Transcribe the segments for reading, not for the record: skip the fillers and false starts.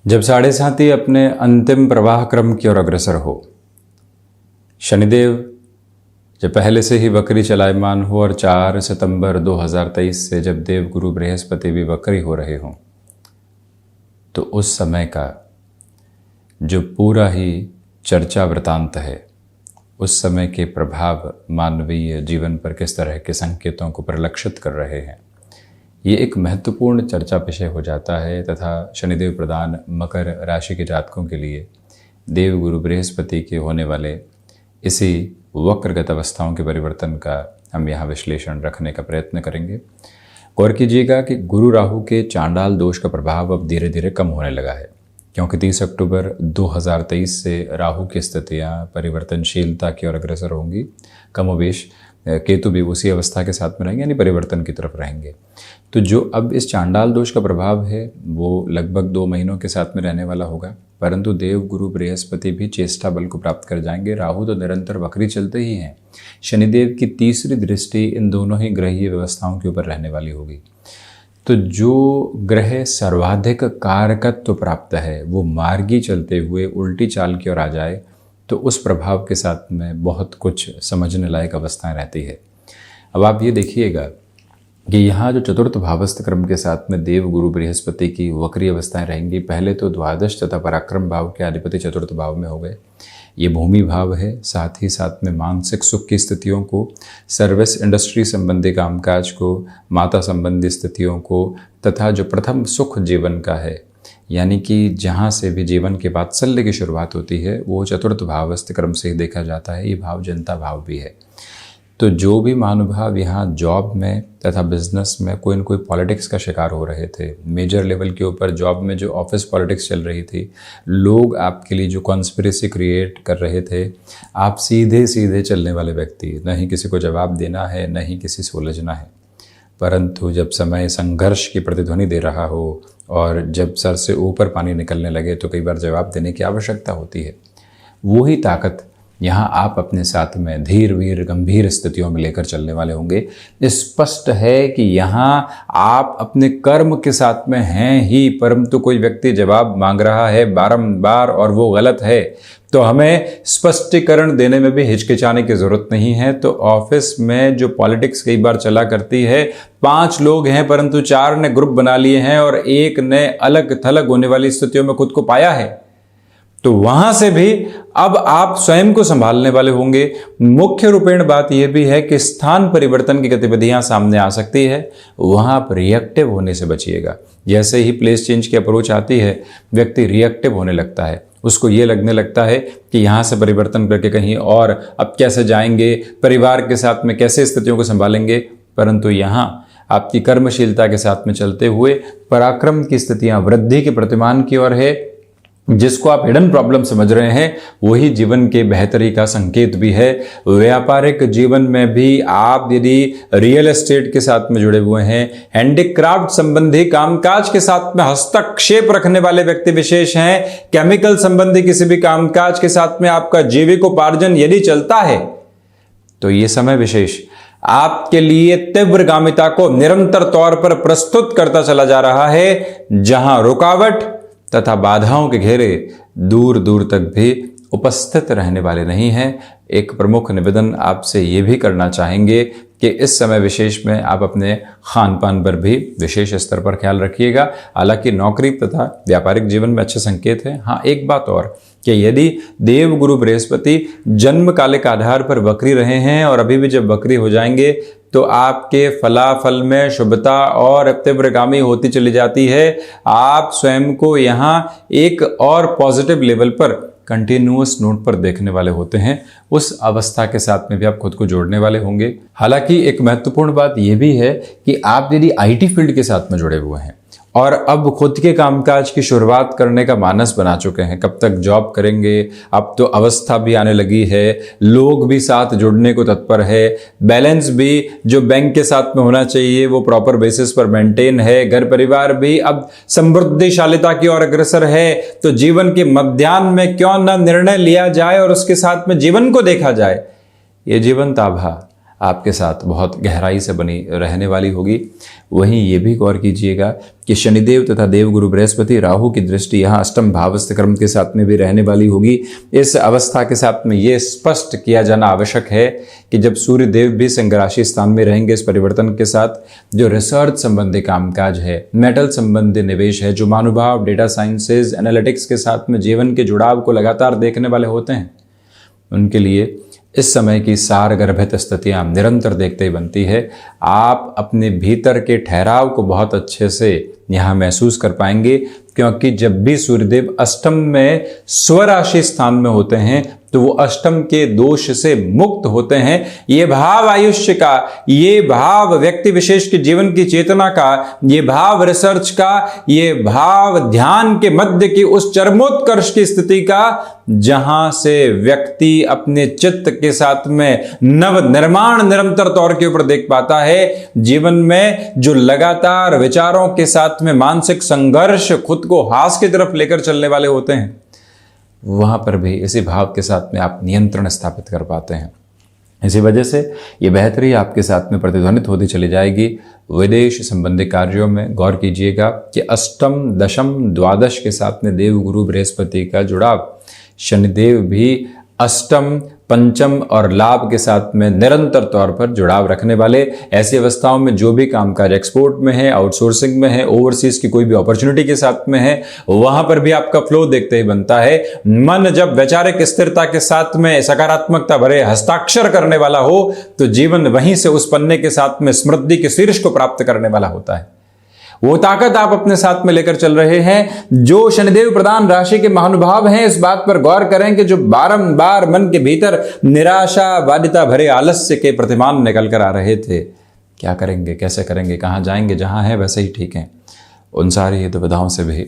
जब साढ़े साथी अपने अंतिम प्रवाह क्रम की ओर अग्रसर हो, शनिदेव जब पहले से ही वक्री चलायमान हो और 4 सितंबर 2023 से जब देव गुरु बृहस्पति भी वक्री हो रहे हों, तो उस समय का जो पूरा ही चर्चा वृतांत है, उस समय के प्रभाव मानवीय जीवन पर किस तरह के संकेतों को परिलक्षित कर रहे हैं, ये एक महत्वपूर्ण चर्चा विषय हो जाता है। तथा शनिदेव प्रदान मकर राशि के जातकों के लिए देव गुरु बृहस्पति के होने वाले इसी वक्रगत अवस्थाओं के परिवर्तन का हम यहाँ विश्लेषण रखने का प्रयत्न करेंगे। गौर कीजिएगा कि गुरु राहु के चांडाल दोष का प्रभाव अब धीरे धीरे कम होने लगा है, क्योंकि 30 अक्टूबर 2023 से राहु की स्थितियाँ परिवर्तनशीलता की ओर अग्रसर होंगी। कमोवेश केतु भी उसी अवस्था के साथ में रहेंगे, यानी परिवर्तन की तरफ रहेंगे। तो जो अब इस चांडाल दोष का प्रभाव है वो लगभग 2 महीनों के साथ में रहने वाला होगा, परंतु देव गुरु बृहस्पति भी चेष्टा बल को प्राप्त कर जाएंगे। राहु तो निरंतर वक्री चलते ही हैं। शनिदेव की तीसरी दृष्टि इन दोनों ही ग्रहीय व्यवस्थाओं के ऊपर रहने वाली होगी। तो जो ग्रह सर्वाधिक कारकत्व प्राप्त है वो मार्गी चलते हुए उल्टी चाल की ओर आ जाए तो उस प्रभाव के साथ में बहुत कुछ समझने लायक अवस्थाएं रहती है। अब आप ये देखिएगा कि यहाँ जो चतुर्थ भावस्थ क्रम के साथ में देव गुरु बृहस्पति की वक्री अवस्थाएं रहेंगी। पहले तो द्वादश तथा पराक्रम भाव के अधिपति चतुर्थ भाव में हो गए। ये भूमि भाव है, साथ ही साथ में मानसिक सुख की स्थितियों को, सर्विस इंडस्ट्री संबंधी कामकाज को, माता संबंधी स्थितियों को, तथा जो प्रथम सुख जीवन का है, यानी कि जहाँ से भी जीवन के वात्सल्य की शुरुआत होती है, वो चतुर्थ भावस्थ क्रम से ही देखा जाता है। ये भाव जनता भाव भी है। तो जो भी महानुभाव यहाँ जॉब में तथा बिजनेस में कोई न कोई पॉलिटिक्स का शिकार हो रहे थे, मेजर लेवल के ऊपर जॉब में जो ऑफिस पॉलिटिक्स चल रही थी, लोग आपके लिए जो कॉन्स्पिरेसी क्रिएट कर रहे थे, आप सीधे सीधे चलने वाले व्यक्ति, न ही किसी को जवाब देना है, न ही किसी से उलझना है। परंतु जब समय संघर्ष की प्रतिध्वनि दे रहा हो और जब सर से ऊपर पानी निकलने लगे तो कई बार जवाब देने की आवश्यकता होती है। वही ताकत यहाँ आप अपने साथ में धीर वीर गंभीर स्थितियों में लेकर चलने वाले होंगे। स्पष्ट है कि यहाँ आप अपने कर्म के साथ में हैं ही, परंतु कोई व्यक्ति जवाब मांग रहा है बारंबार और वो गलत है, तो हमें स्पष्टीकरण देने में भी हिचकिचाने की जरूरत नहीं है। तो ऑफिस में जो पॉलिटिक्स कई बार चला करती है, 5 लोग हैं परंतु 4 ने ग्रुप बना लिए हैं और एक ने अलग थलग होने वाली स्थितियों में खुद को पाया है, तो वहां से भी अब आप स्वयं को संभालने वाले होंगे। मुख्य रूपेण बात यह भी है कि स्थान परिवर्तन की गतिविधियां सामने आ सकती है, वहां आप रिएक्टिव होने से बचिएगा। जैसे ही प्लेस चेंज की अप्रोच आती है, व्यक्ति रिएक्टिव होने लगता है। उसको ये लगने लगता है कि यहाँ से परिवर्तन करके कहीं और अब कैसे जाएंगे, परिवार के साथ में कैसे स्थितियों को संभालेंगे। परंतु यहाँ आपकी कर्मशीलता के साथ में चलते हुए पराक्रम की स्थितियां वृद्धि के प्रतिमान की ओर है। जिसको आप हिडन प्रॉब्लम समझ रहे हैं वही जीवन के बेहतरी का संकेत भी है। व्यापारिक जीवन में भी आप यदि रियल एस्टेट के साथ में जुड़े हुए हैं, हैंडीक्राफ्ट संबंधी कामकाज के साथ में हस्तक्षेप रखने वाले व्यक्ति विशेष हैं, केमिकल संबंधी किसी भी कामकाज के साथ में आपका जीविकोपार्जन यदि चलता है, तो ये समय विशेष आपके लिए तीव्रगामिता को निरंतर तौर पर प्रस्तुत करता चला जा रहा है, जहां रुकावट तथा बाधाओं के घेरे दूर दूर तक भी उपस्थित रहने वाले नहीं हैं। एक प्रमुख निवेदन आपसे ये भी करना चाहेंगे कि इस समय विशेष में आप अपने खान पान पर भी विशेष स्तर पर ख्याल रखिएगा। हालांकि नौकरी तथा व्यापारिक जीवन में अच्छे संकेत हैं। हाँ, एक बात और कि यदि देव गुरु बृहस्पति जन्म कालिक आधार पर वक्री रहे हैं और अभी भी जब वक्री हो जाएंगे तो आपके फलाफल में शुभता और तीव्रगामी होती चली जाती है। आप स्वयं को यहाँ एक और पॉजिटिव लेवल पर कंटिन्यूअस नोट पर देखने वाले होते हैं। उस अवस्था के साथ में भी आप खुद को जोड़ने वाले होंगे। हालांकि एक महत्वपूर्ण बात यह भी है कि आप यदि आईटी फील्ड के साथ में जुड़े हुए हैं और अब खुद के कामकाज की शुरुआत करने का मानस बना चुके हैं, कब तक जॉब करेंगे, अब तो अवस्था भी आने लगी है, लोग भी साथ जुड़ने को तत्पर है, बैलेंस भी जो बैंक के साथ में होना चाहिए वो प्रॉपर बेसिस पर मेंटेन है, घर परिवार भी अब समृद्धिशालिता की ओर अग्रसर है, तो जीवन के मध्याह्न में क्यों न निर्णय लिया जाए और उसके साथ में जीवन को देखा जाए। ये जीवन ताभा आपके साथ बहुत गहराई से बनी रहने वाली होगी। वहीं ये भी गौर कीजिएगा कि शनिदेव तथा देवगुरु बृहस्पति राहु की दृष्टि यहाँ अष्टम भावस्थ क्रम के साथ में भी रहने वाली होगी। इस अवस्था के साथ में ये स्पष्ट किया जाना आवश्यक है कि जब सूर्य देव भी सिंह राशि स्थान में रहेंगे, इस परिवर्तन के साथ जो रिसर्च संबंधी कामकाज है, मेटल संबंधी निवेश है, जो महानुभाव डेटा साइंसेज एनालिटिक्स के साथ में जीवन के जुड़ाव को लगातार देखने वाले होते हैं, उनके लिए इस समय की सारगर्भित स्थितियां निरंतर देखते ही बनती है। आप अपने भीतर के ठहराव को बहुत अच्छे से यहाँ महसूस कर पाएंगे, क्योंकि जब भी सूर्यदेव अष्टम में स्वराशि स्थान में होते हैं तो वो अष्टम के दोष से मुक्त होते हैं। ये भाव आयुष्य का, ये भाव व्यक्ति विशेष के जीवन की चेतना का, ये भाव रिसर्च का, ये भाव ध्यान के मध्य की उस चरमोत्कर्ष की स्थिति का, जहां से व्यक्ति अपने चित्त के साथ में नव निर्माण निरंतर तौर के ऊपर देख पाता है। जीवन में जो लगातार विचारों के साथ में मानसिक संघर्ष, खुद को हास की तरफ लेकर चलने वाले होते हैं, वहां पर भी इसी भाव के साथ में आप नियंत्रण स्थापित कर पाते हैं। इसी वजह से ये बेहतरी आपके साथ में प्रतिध्वनित होती चली जाएगी। विदेश संबंधी कार्यों में गौर कीजिएगा कि अष्टम, दशम, द्वादश के साथ में देवगुरु बृहस्पति का जुड़ाव, शनिदेव भी अष्टम, पंचम और लाभ के साथ में निरंतर तौर पर जुड़ाव रखने वाले। ऐसी अवस्थाओं में जो भी कामकाज एक्सपोर्ट में है, आउटसोर्सिंग में है, ओवरसीज की कोई भी अपॉर्चुनिटी के साथ में है, वहां पर भी आपका फ्लो देखते ही बनता है। मन जब वैचारिक स्थिरता के साथ में सकारात्मकता भरे हस्ताक्षर करने वाला हो तो जीवन वहीं से उस पन्ने के साथ में समृद्धि के शीर्ष को प्राप्त करने वाला होता है। वो ताकत आप अपने साथ में लेकर चल रहे हैं। जो शनिदेव प्रधान राशि के महानुभाव हैं, इस बात पर गौर करें कि जो बारंबार मन के भीतर निराशा, बाध्यता भरे आलस्य के प्रतिमान निकल कर आ रहे थे, क्या करेंगे, कैसे करेंगे, कहाँ जाएंगे, जहाँ है वैसे ही ठीक है, उन सारी दुविधाओं से भी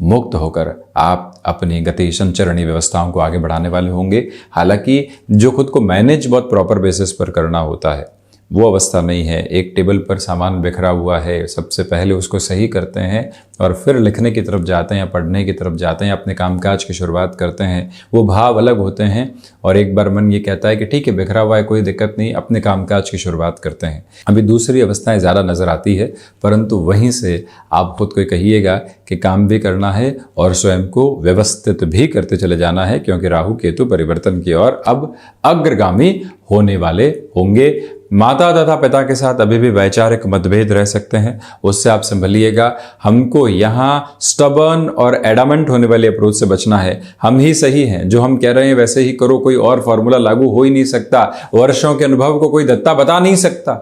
मुक्त होकर आप अपनी गति संचरणी व्यवस्थाओं को आगे बढ़ाने वाले होंगे। हालांकि जो खुद को मैनेज बहुत प्रॉपर बेसिस पर करना होता है, वो अवस्था नहीं है। एक टेबल पर सामान बिखरा हुआ है, सबसे पहले उसको सही करते हैं और फिर लिखने की तरफ जाते हैं या पढ़ने की तरफ जाते हैं, अपने कामकाज की शुरुआत करते हैं। वो भाव अलग होते हैं और एक बार मन ये कहता है कि ठीक है, बिखरा हुआ है, कोई दिक्कत नहीं, अपने कामकाज की शुरुआत करते हैं। अभी दूसरी अवस्थाएं ज़्यादा नज़र आती है, परंतु वहीं से आप खुद को कहिएगा कि काम भी करना है और स्वयं को व्यवस्थित भी करते चले जाना है, क्योंकि राहु केतु परिवर्तन की ओर अब अग्रगामी होने वाले होंगे। माता तथा पिता के साथ अभी भी वैचारिक मतभेद रह सकते हैं, उससे आप संभलिएगा। हमको यहाँ स्टबर्न और एडामेंट होने वाली अप्रोच से बचना है। हम ही सही हैं, जो हम कह रहे हैं वैसे ही करो, कोई और फॉर्मूला लागू हो ही नहीं सकता, वर्षों के अनुभव को कोई दत्ता बता नहीं सकता।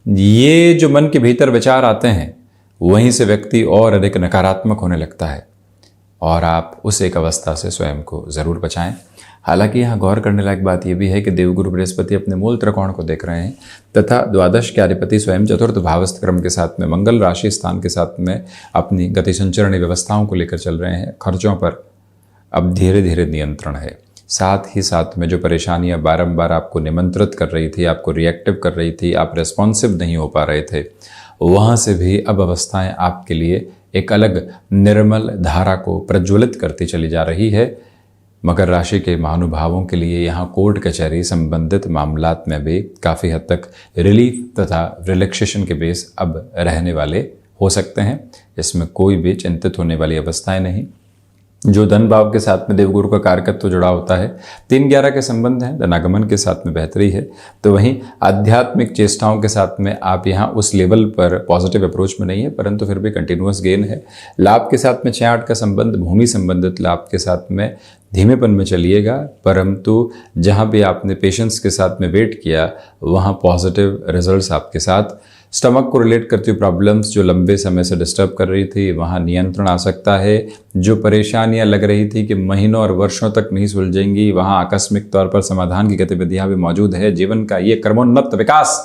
ये जो मन के भीतर विचार आते हैं, वहीं से व्यक्ति और अधिक नकारात्मक होने लगता है और आप उस एक अवस्था से स्वयं को जरूर बचाएं। हालांकि यहाँ गौर करने लायक बात यह भी है कि देवगुरु बृहस्पति अपने मूल त्रिकोण को देख रहे हैं तथा द्वादश के अधिपति स्वयं चतुर्थ भावस्थ क्रम के साथ में मंगल राशि स्थान के साथ में अपनी गति संचरणी व्यवस्थाओं को लेकर चल रहे हैं। खर्चों पर अब धीरे धीरे नियंत्रण है। साथ ही साथ में जो परेशानियां बारंबार आपको निमंत्रित कर रही थी, आपको रिएक्टिव कर रही थी, आप रेस्पॉन्सिव नहीं हो पा रहे थे, वहाँ से भी अब अवस्थाएं आपके लिए एक अलग निर्मल धारा को प्रज्वलित करती चली जा रही है। मकर राशि के महानुभावों के लिए यहाँ कोर्ट कचहरी संबंधित मामलात में भी काफ़ी हद तक रिलीफ तथा रिलैक्सेशन के बेस अब रहने वाले हो सकते हैं। इसमें कोई भी चिंतित होने वाली अवस्थाएं नहीं। जो धन भाव के साथ में देवगुरु का कारकत्व जुड़ा होता है, 3-11 के संबंध हैं, धनागमन के साथ में बेहतरी है। तो वहीं आध्यात्मिक चेष्टाओं के साथ में आप यहाँ उस लेवल पर पॉजिटिव अप्रोच में नहीं है, परंतु फिर भी कंटिन्यूअस गेन है। लाभ के साथ में 6-8 का संबंध भूमि संबंधित लाभ के साथ में धीमेपन में चलिएगा, परंतु जहाँ भी आपने पेशेंस के साथ में वेट किया, वहाँ पॉजिटिव रिजल्ट्स आपके साथ। स्टमक को रिलेट करती हुई प्रॉब्लम्स जो लंबे समय से डिस्टर्ब कर रही थी, वहाँ नियंत्रण आ सकता है। जो परेशानियाँ लग रही थी कि महीनों और वर्षों तक नहीं सुलझेंगी, वहाँ आकस्मिक तौर पर समाधान की गतिविधियाँ भी मौजूद है। जीवन का ये क्रमोन्नत विकास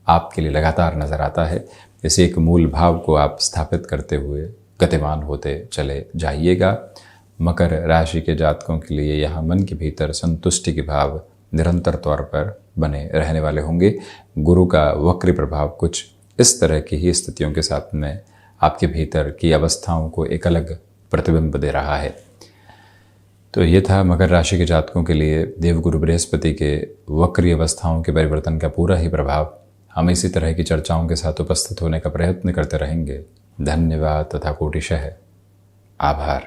आपके लिए लगातार नजर आता है। इस एक मूल भाव को आप स्थापित करते हुए गतिमान होते चले जाइएगा। मकर राशि के जातकों के लिए यहाँ मन के भीतर संतुष्टि के भाव निरंतर तौर पर बने रहने वाले होंगे। गुरु का वक्री प्रभाव कुछ इस तरह की ही स्थितियों के साथ में आपके भीतर की अवस्थाओं को एक अलग प्रतिबिंब दे रहा है। तो ये था मकर राशि के जातकों के लिए देवगुरु बृहस्पति के वक्री अवस्थाओं के परिवर्तन का पूरा ही प्रभाव। हम इसी तरह की चर्चाओं के साथ उपस्थित होने का प्रयत्न करते रहेंगे। धन्यवाद तथा कोटिशः आभार।